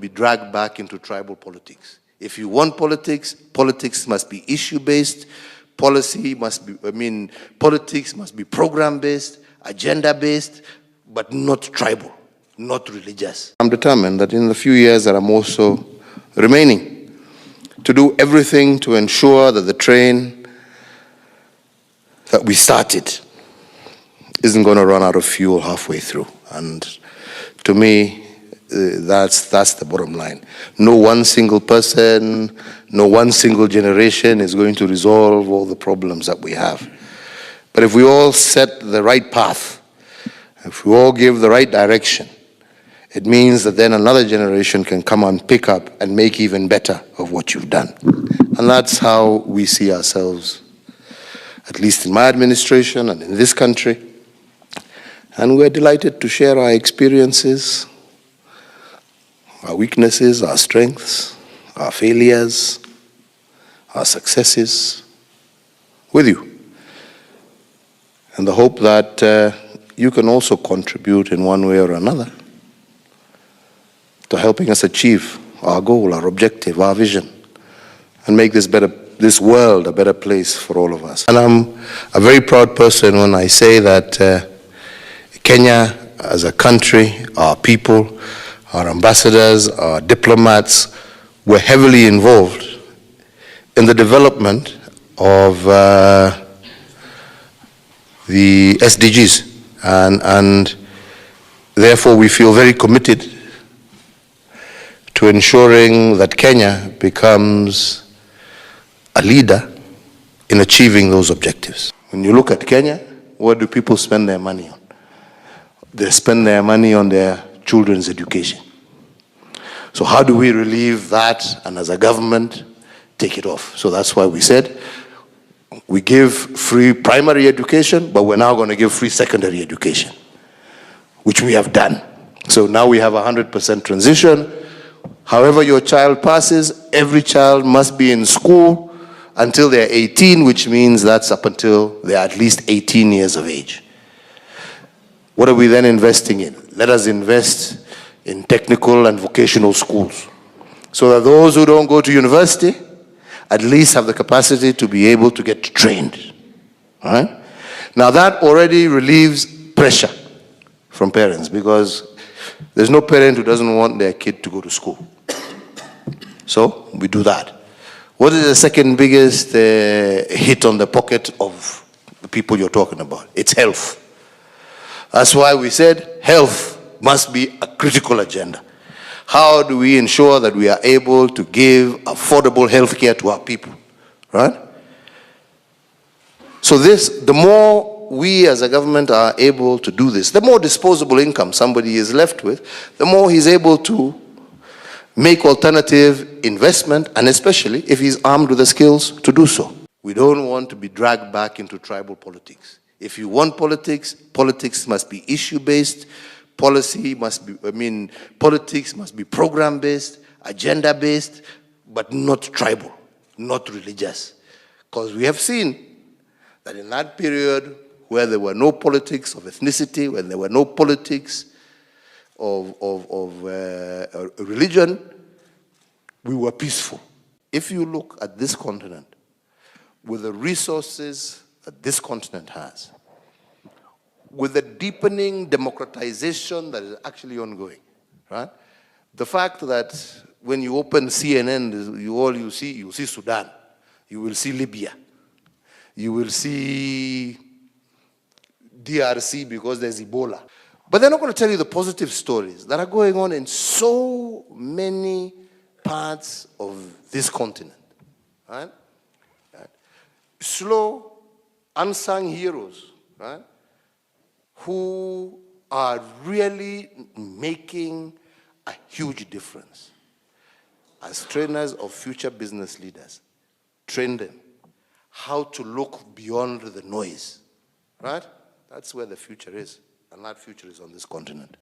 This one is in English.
be dragged back into tribal politics. If you want politics, politics must be issue-based, politics must be program-based, agenda-based, but not tribal, not religious. I'm determined that in the few years that I'm also remaining, to do everything to ensure that the train that we started isn't going to run out of fuel halfway through. And to me, that's the bottom line. No one single person, no one single generation is going to resolve all the problems that we have. But if we all set the right path, if we all give the right direction, it means that then another generation can come and pick up and make even better of what you've done. And that's how we see ourselves, at least in my administration and in this country. And we're delighted to share our experiences, our weaknesses, our strengths, our failures, our successes with you. And the hope that you can also contribute in one way or another to helping us achieve our goal, our objective, our vision, and make this world a better place for all of us. And I'm a very proud person when I say that Kenya as a country, our people, our ambassadors, our diplomats were heavily involved in the development of the SDGs. And therefore we feel very committed to ensuring that Kenya becomes a leader in achieving those objectives. When you look at Kenya, what do people spend their money on? They spend their money on their children's education. So how do we relieve that and as a government take it off? So that's why we said we give free primary education, but we're now going to give free secondary education, which we have done. So now we have 100% transition. However your child passes, every child must be in school until they're 18, which means that's up until they're at least 18 years of age. What are we then investing in? Let us invest in technical and vocational schools, so that those who don't go to university at least have the capacity to be able to get trained. All right? Now that already relieves pressure from parents, because there's no parent who doesn't want their kid to go to school. So we do that. What is the second biggest hit on the pocket of the people you're talking about? It's health. That's why we said health must be a critical agenda. How do we ensure that we are able to give affordable health care to our people, right? So the more we as a government are able to do this, the more disposable income somebody is left with, the more he's able to make alternative investment, and especially if he's armed with the skills to do so. We don't want to be dragged back into tribal politics. If you want politics, politics must be issue-based, politics must be program-based, agenda-based, but not tribal, not religious. Because we have seen that in that period where there were no politics of ethnicity, when there were no politics of religion, we were peaceful. If you look at this continent, with the resources that this continent has, with the deepening democratization that is actually ongoing, right? The fact that when you open CNN, you see Sudan, you will see Libya, you will see DRC because there's Ebola. But they're not going to tell you the positive stories that are going on in so many parts of this continent, right? Slow, unsung heroes, right? Who are really making a huge difference. As trainers of future business leaders, train them how to look beyond the noise, right? That's where the future is, and that future is on this continent.